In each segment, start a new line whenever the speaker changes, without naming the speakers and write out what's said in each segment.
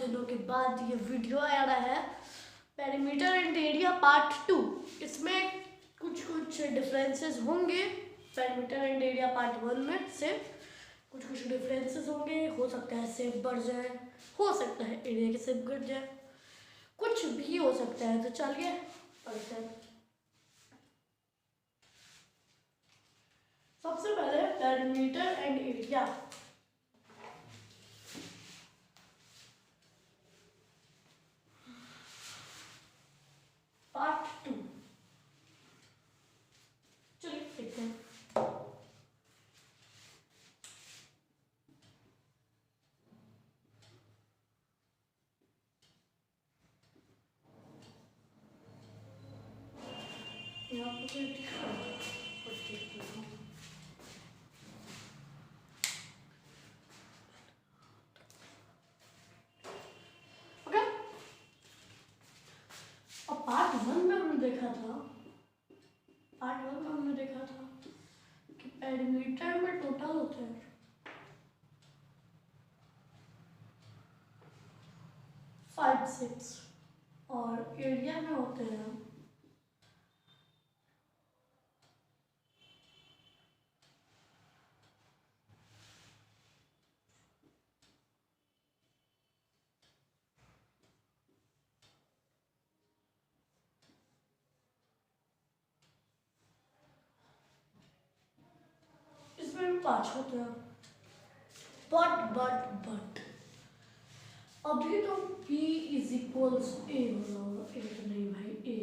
दिनों के बाद ये वीडियो आ रहा है, पेरीमीटर एंड एरिया पार्ट 2। इसमें कुछ डिफरेंसेस होंगे पेरीमीटर एंड एरिया पार्ट 1 में से। कुछ डिफरेंसेस होंगे, हो सकता है शेप बढ़ जाए, हो सकता है एरिया की शेप घट जाए, कुछ भी हो सकता है। तो चलिए पढ़ते हैं। सबसे पहले पेरीमीटर एंड एरिया। पार्ट 2 चलिए देखते हैं। यहाँ पर पार्ट 1 में हमने देखा था कि पेरीमीटर में टोटल होते हैं 5, 6 और एरिया में होते हैं 5 होते हैं। बट अभी तो P इज इक्वल्स ए होगा। ए तो नहीं भाई, ए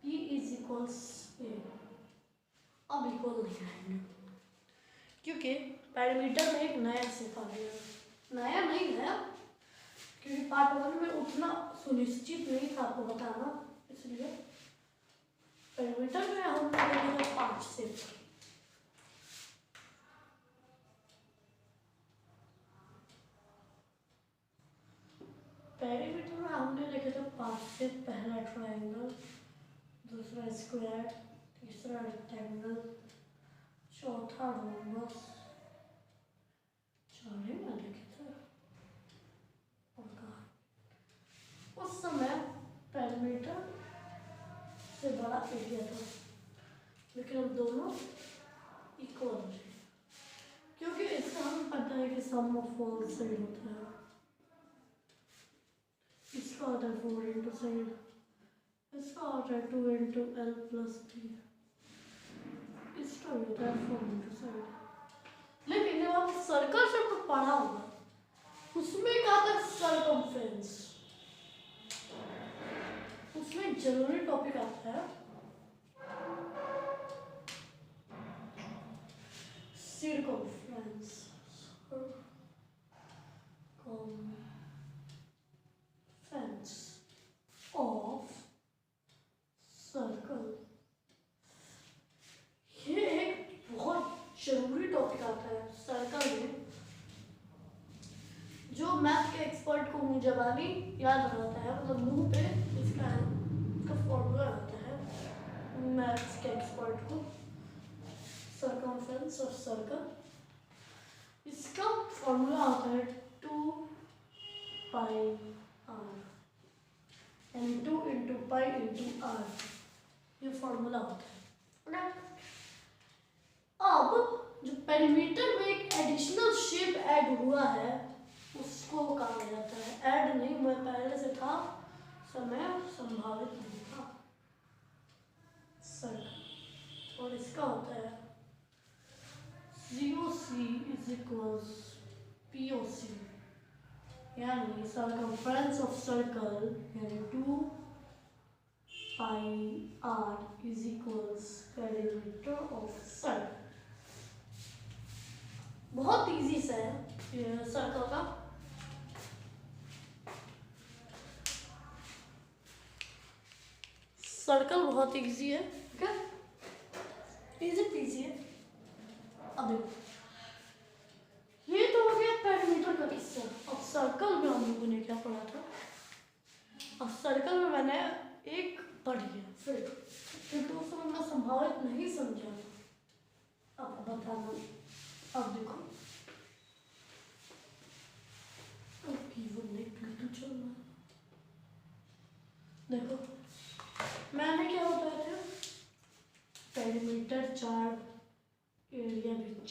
P इज इक्वल्स ए अब इक्वल नहीं आएंगे क्योंकि पेरीमीटर में एक नया शेप आ गया। नया नहीं है क्योंकि पार्ट 1 में उतना सुनिश्चित नहीं था आपको बताना, इसलिए पेरीमीटर में हमने 5 शेप। पेरीमीटर में हमने देखे थे 5 से। पहला ट्रायंगल, दूसरा स्क्वायर, तीसरा रेक्टेंगल, चौथा रोमबस, 4 में देखे थे। और कहा उस समय पेरीमीटर से बड़ा एरिया था, लेकिन अब दोनों इक्वल थे क्योंकि इसका हमें पता है कि सम ऑफ ऑल साइड होता है। इसका होता है 4 इंटू साइड, इसका होता है 2 इंटू एल प्लस 3, इसका होता है 4 इंटू साइड। लेकिन जब आप सर्कल से कुछ पढ़ा होगा उसमें कहा था सर्कमफ्रेंस, उसमें जरूरी टॉपिक आता है सर्कमफ्रेंस। ऑफ सर्कल, ये एक बहुत जरूरी टॉपिक आता है सर्कल में, जो मैथ के एक्सपर्ट को मुंह जबानी याद रहता है, मतलब मुंह पे इसका फॉर्मूला रहता है मैथ्स के एक्सपर्ट को। सर्कमफ्रेंस ऑफ सर्कल, इसका फॉर्मूला होता है 2 पाई आर यानी 2 इंटू पाई इंटू आर, ये फॉर्मूला होता है। अब जो पेरीमीटर में एक एडिशनल शेप ऐड हुआ है उसको कहा जाता है, ऐड नहीं मैं पहले से था, समय संभावित नहीं था, सर्कल। और इसका होता है COC इज इक्वल्स POC, यानी सर्कमफ्रेंस ऑफ सर्कल यानी 2 pi R is equals perimeter of circle. बहुत इजी सा है सर्कल का। सर्कल बहुत इजी है, ठीक है, इजी पीजी है। अब देखो ये तो हो गया पेरीमीटर का किस्सा। अब सर्कल में हम लोगों ने क्या पढ़ा था, अब सर्कल में मैंने एक पढ़ लिया, फिर क्योंकि उस समय मैं संभावित नहीं समझा, अब बताना। अब देखो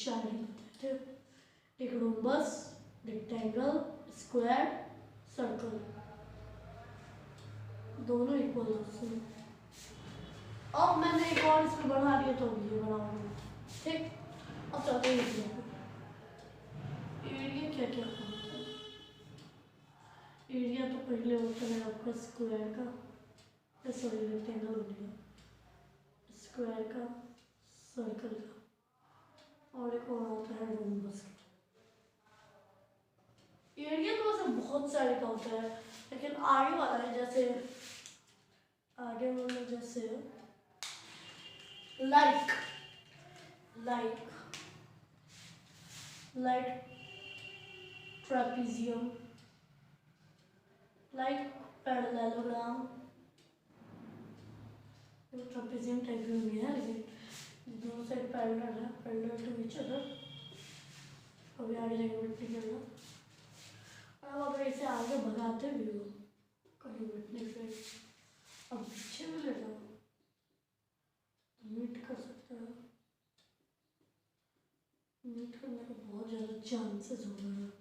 चार ही बताए थे, एक रोम्बस, रेक्टेंगल, स्क्वायर, सर्कल, दोनों इक्वल होते। अब मैंने एक और इसमें बढ़ा दिया तो ये बनाऊंगा, ठीक। अब चलते हैं एरिया क्या क्या होता है। एरिया तो पहले होता है आपका स्क्वायर का, सॉरी रेक्टेंगल हो गया, स्क्वायर का, सर्कल का, और एक और होता है रोम्बस का। एरिया तो वैसे बहुत सारे का होता है, लेकिन आगे वाला है जैसे आगे वाला जैसे like like like trapezium, like parallelogram, trapezium type में भी है लेकिन दोनों साइड पैरेलल है, पैरेलल टू ईच अदर। अभी आगे जाके मिट्टी करना, और अब अगर इसे आगे भगाते भी हो कहीं मिटने पे, अब पीछे भी ले जाओ मीट कर सकते हो। मीट करने का बहुत ज़्यादा चांसेस हो रहे हैं,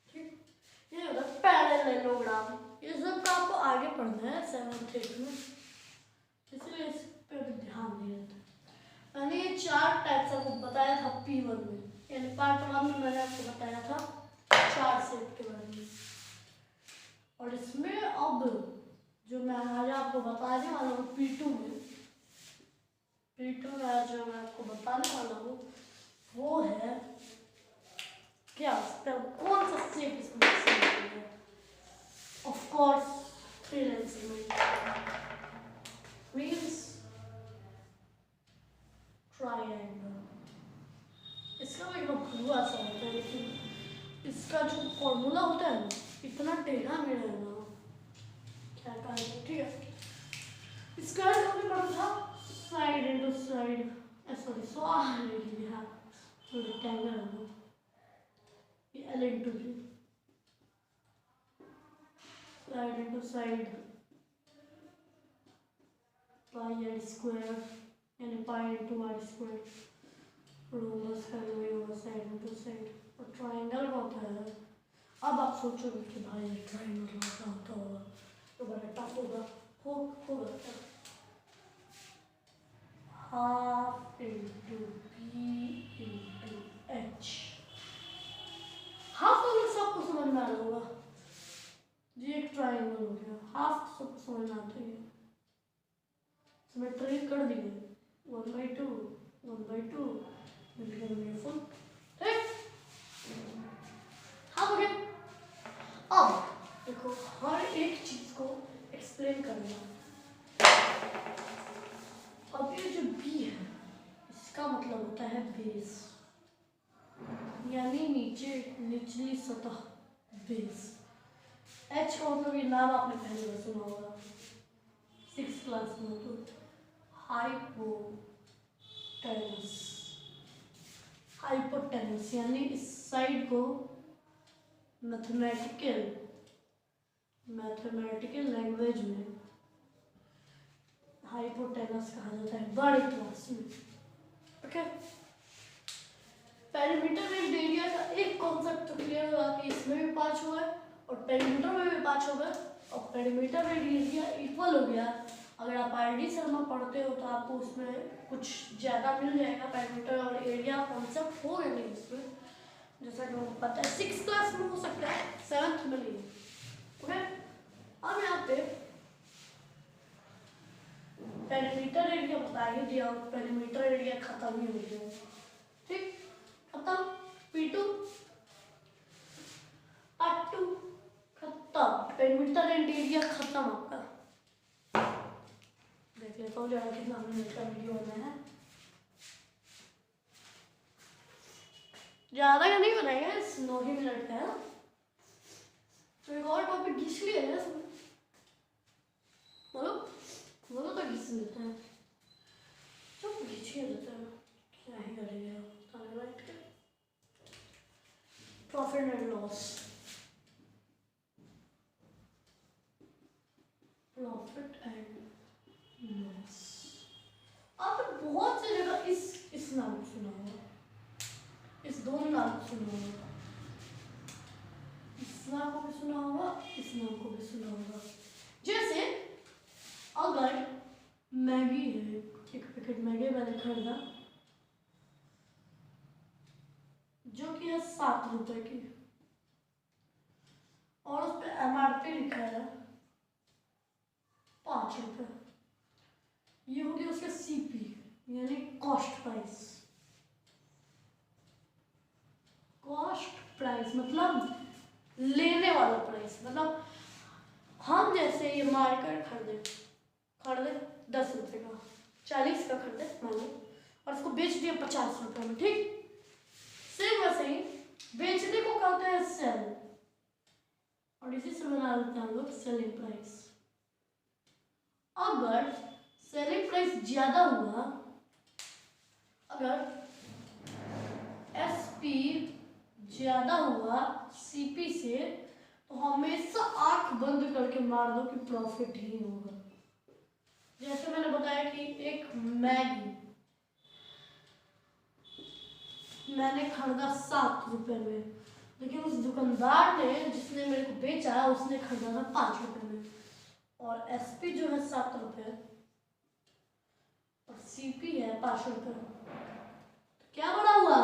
ठीक। ये होता है पैरेललोग्राम, ये सब का आपको आगे पढ़ना है 7th 8th में, इसलिए इस पर ध्यान नहीं रहता। मैंने ये 4 टाइप्स आपको बताया था P1 में, यानी पार्ट 1 में मैंने आपको बताया था 4 सेट के बारे में, और इसमें अब जो मैं आज आपको बताने वाला हूँ P2 में, P2 में आज जो मैं आपको बताने वाला हूँ वो है क्या, कौन सा शेप इसमें है। Of course three lens means triangle. इसका भी एक भुआ सा होता है, लेकिन इसका जो फॉर्मूला होता है ना इतना टेढ़ा मेढ़ा है ना, क्या कहा, ठीक है। इसका हमने पढ़ा था side into side, sorry sorry है रेक्टेंगल है ना, ये L into B, side into side pi r square, यानी pi into r square, rhombus का वही होगा साइड इनटू साइड, और ट्रायंगल का होता है। अब आप सोचोगे कि भाई ट्रायंगल का होता होगा तो बड़ा टफ होगा, होगा half into B into H. Half तो सबको समझ में आ रहा होगा, ये एक ट्रायंगल हो गया, हाफ सबको समझ में आता है, सिमेट्री कर दी गई 1/2 1/2 मिलकर बनेगा फुल, ठीक। हाँ हो गया। अब देखो हर एक चीज को एक्सप्लेन करना। अब ये जो बी है इसका मतलब होता है बेस, यानी नीचे निचली सतह, बेस। एच का मतलब ये नाम आपने पहले बार सुना होगा 6th क्लास में, तो हाइपोटेनस, हाइपोटेनस यानी इस साइड को मैथमेटिकल लैंग्वेज में हाइपोटेनस कहा जाता है बड़े क्लास में, ओके। पेरीमीटर एंड एरिया का एक कॉन्सेप्ट तो क्लियर हुआ कि इसमें भी 5 हुआ है और पेरीमीटर में भी 5 होगा, और पेरीमीटर एंड एरिया इक्वल हो गया। अगर आप आरडी शर्मा पढ़ते हो तो आपको उसमें कुछ ज़्यादा मिल जाएगा, पेरीमीटर और एरिया कॉन्सेप्ट हो गया नहीं इसमें, जैसा कि मुझे पता है 6th क्लास में हो सकता है, 7th में नहीं, ओके। अब यहाँ पे पेरीमीटर एरिया बता ही दिया, पेरीमीटर एरिया खत्म ही हो गया, ठीक, खत्म। P2 पार्ट 2 खत्म, पेरीमीटर एंड एरिया खत्म आपका। देख लेता हूँ ज़्यादा कितना मिनट का वीडियो होना है, ज़्यादा का नहीं बनाएगा, 9 ही मिनट का है ना, तो एक और टॉपिक घिस लिया है इसमें, बोलो बोलो तो घिस लेते हैं, चुप घिस लेते हैं, क्या ही करेंगे ताने बैठ के। Profit and loss, profit and loss, आपने बहुत सी जगह इस नाम सुना होगा, दोनों नाम सुना होगा, इस नाम को भी सुना होगा, इस नाम को भी सुना होगा। जैसे अगर मैगी है, एक पैकेट मैगी मैंने खरीदा जो कि है 7 रुपए की, और उस पर MRP लिखा है 5 रुपए। ये हो गया उसका CP यानी कॉस्ट प्राइस। कॉस्ट प्राइस मतलब लेने वाला प्राइस, मतलब हम जैसे ये मार्केट खरीदे 10 रुपए का, 40 का खरीदे मान लो, और उसको बेच दिया 50 रुपए में, ठीक। सेम वैसे ही बेचने को कहते हैं सेल, और इसी से बना लेते हैं हम लोग सेलिंग प्राइस। अगर सेलिंग प्राइस ज्यादा हुआ, अगर SP ज्यादा हुआ CP से, तो हमेशा आंख बंद करके मार दो कि प्रॉफिट ही होगा। जैसे मैंने बताया कि एक मैगी मैंने खरीदा 7 रुपए में, लेकिन उस दुकानदार ने जिसने मेरे को बेचा उसने खरीदा था 5 रुपए में, और SP जो है 7 रुपए और CP है 5 रुपए, तो क्या बड़ा हुआ?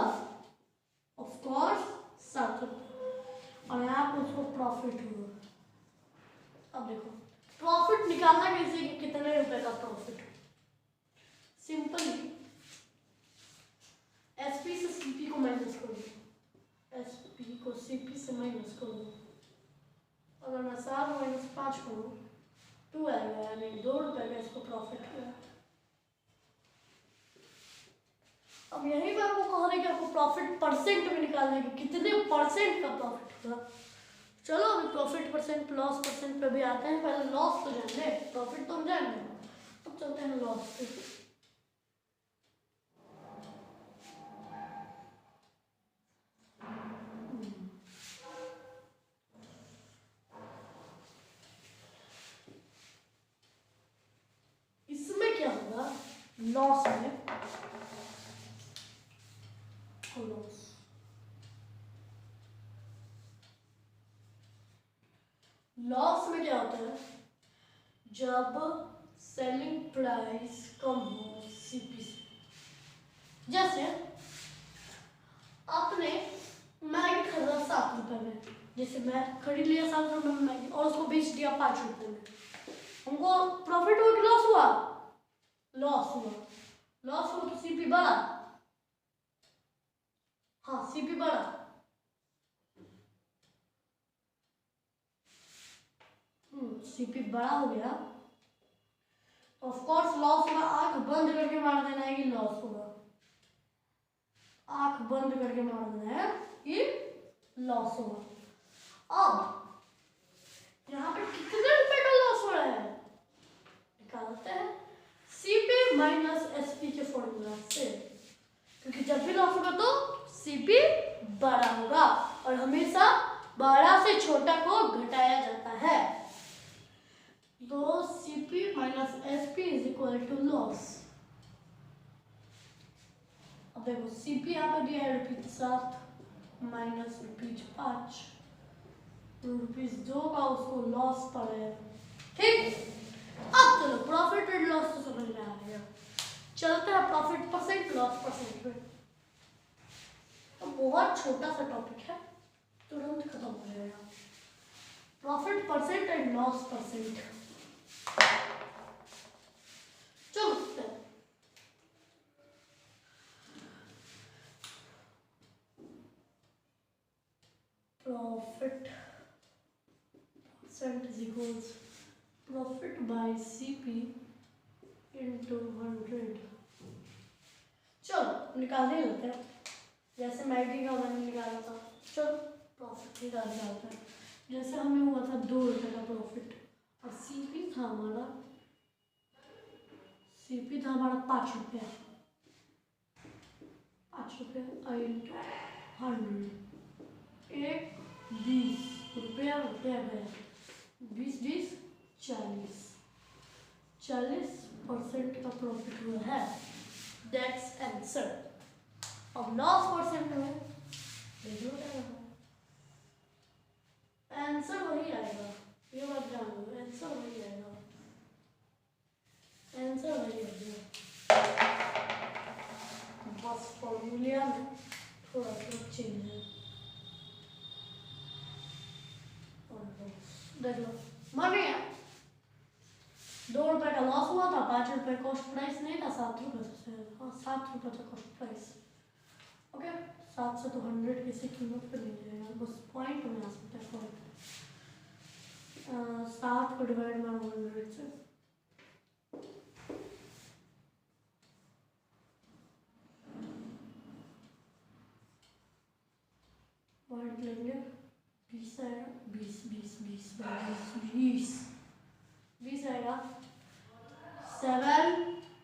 ऑफ कोर्स 7 रुपए, और यहाँ पे उसको प्रॉफिट हुआ। अब देखो प्रॉफिट निकालना कैसे कि कितने रुपए का प्रॉफिट। सिंपली SP से CP को माइनस कर दो, SP को CP से माइनस कर दो, अगर मैं 7 माइनस 5 करूँ 2 आएगा, यानी 2 रुपए का इसको प्रॉफिट हुआ। अब यही पर आपको कह रहे हैं कि आपको प्रॉफिट परसेंट में निकालना है कि कितने परसेंट का प्रॉफिट हुआ। चलो अभी प्रॉफिट परसेंट लॉस परसेंट पे भी आते हैं, पहले लॉस तो जान ले, प्रॉफिट तो हम जाएंगे, अब चलते हैं लॉस पे। इसमें क्या होगा, लॉस में लॉस में क्या होता है, जब सेलिंग प्राइस कम हो CP से। जैसे आपने मैगी खरीदा 7 रुपए में, जैसे मैं खरीद लिया 7 रुपए में मैगी और उसको बेच दिया 5 रुपए में, हमको प्रॉफिट हुआ कि लॉस हुआ? लॉस हुआ। लॉस हुआ तो CP बढ़ा, हाँ CP बढ़ा, CP बड़ा हो गया, ऑफ कोर्स लॉस होगा। आंख बंद करके मार देना है कि लॉस होगा, आंख बंद करके मार देना है कि लॉस होगा। अब यहाँ पे कितने रुपए का लॉस हो रहा है निकालते हैं CP माइनस SP के फॉर्मूला से, क्योंकि जब भी लॉस होगा तो CP बड़ा होगा, और हमेशा बड़ा से छोटा को घटाया जाता है। तो CP minus SP is equal to loss. अब देखो CP यहाँ पे दिया है ₹7 माइनस ₹5, तो ₹2 का उसको लॉस पड़े, ठीक। अब चलो प्रॉफिट एंड लॉस तो समझ में आ गया, चलते हैं प्रॉफिट परसेंट लॉस परसेंट पे। तो बहुत छोटा सा टॉपिक है, तुरंत खत्म हो जाएगा। Profit percent and loss percent, चलो profit percent is equals profit by CP into 100। चलो निकाल ही लेते हैं, जैसे मैगी का मैंने निकाला था, चलो प्रॉफिट निकाल जाता है। जैसे हमें हुआ था 2 रुपए का प्रॉफिट, और CP था हमारा 5 रुपया, 5 रुपये इंटू 100, एक 20 रुपया गया, 20 40% का प्रॉफिट हुआ है, दैट्स आंसर। अब लॉस परसेंट में देख लो माने 2 रुपए का लॉस हुआ था, 5 रुपए कॉस्ट प्राइस नहीं था, 7 रुपए से, हाँ 7 रुपए था कॉस्ट प्राइस। ओके 7 से तो 100 किसी कीमत पे नहीं जाएगा, बस पॉइंट में आ सकता है पॉइंट। 7 को डिवाइड मारो 100 से, पॉइंट लेंगे 20 आएगा, 20 आएगा, 7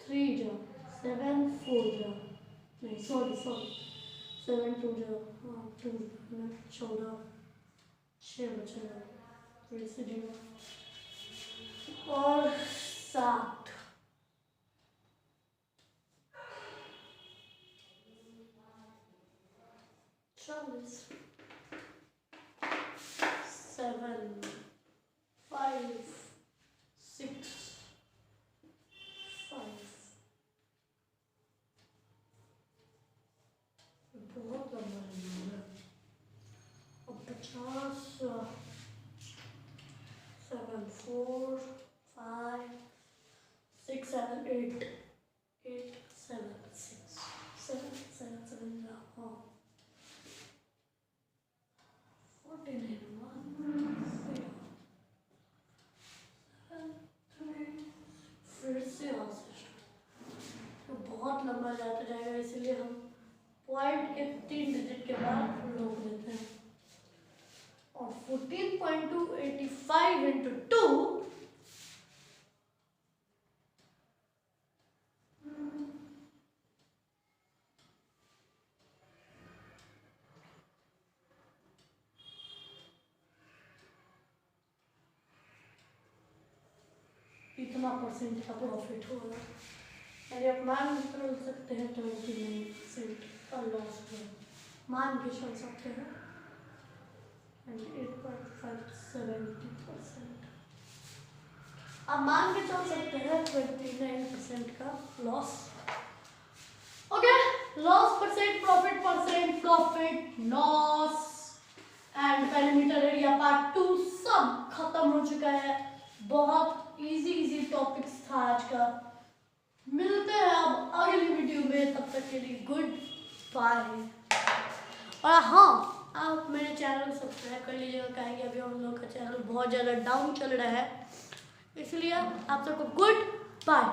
3 जो 7 4 जो नहीं सॉरी 7 2 जो हाँ 2 14 6 बचेगा, फिर से 0 और 7 40 7 5 6 5 बहुत लंबा है। अब 50 7 4 5 6 7 8 8 7 6 7 7 7 हाँ 49 फिर से तो बहुत लंबा जाता जाएगा, इसलिए हम पॉइंट के 3 डिजिट के बाद रोक देते हैं। और 14.285 इंटू 2 इतना % का प्रॉफिट होगा। यदि आप मान कर सकते हैं 29% का लॉस हो, मान के चल सकते हैं 28.570%। आप मान के चल सकते हैं 29% का loss. Okay loss percent, profit loss and perimeter area part 2 सब खत्म हो चुका है। बहुत इजी टॉपिक्स था आज का। मिलते हैं अब अगली वीडियो में, तब तक के लिए गुड बाय। और हाँ आप मेरे चैनल को सब्सक्राइब कर लीजिएगा, कहेंगे अभी हम लोग का चैनल बहुत ज़्यादा डाउन चल रहा है, इसलिए आप सबको गुड बाय।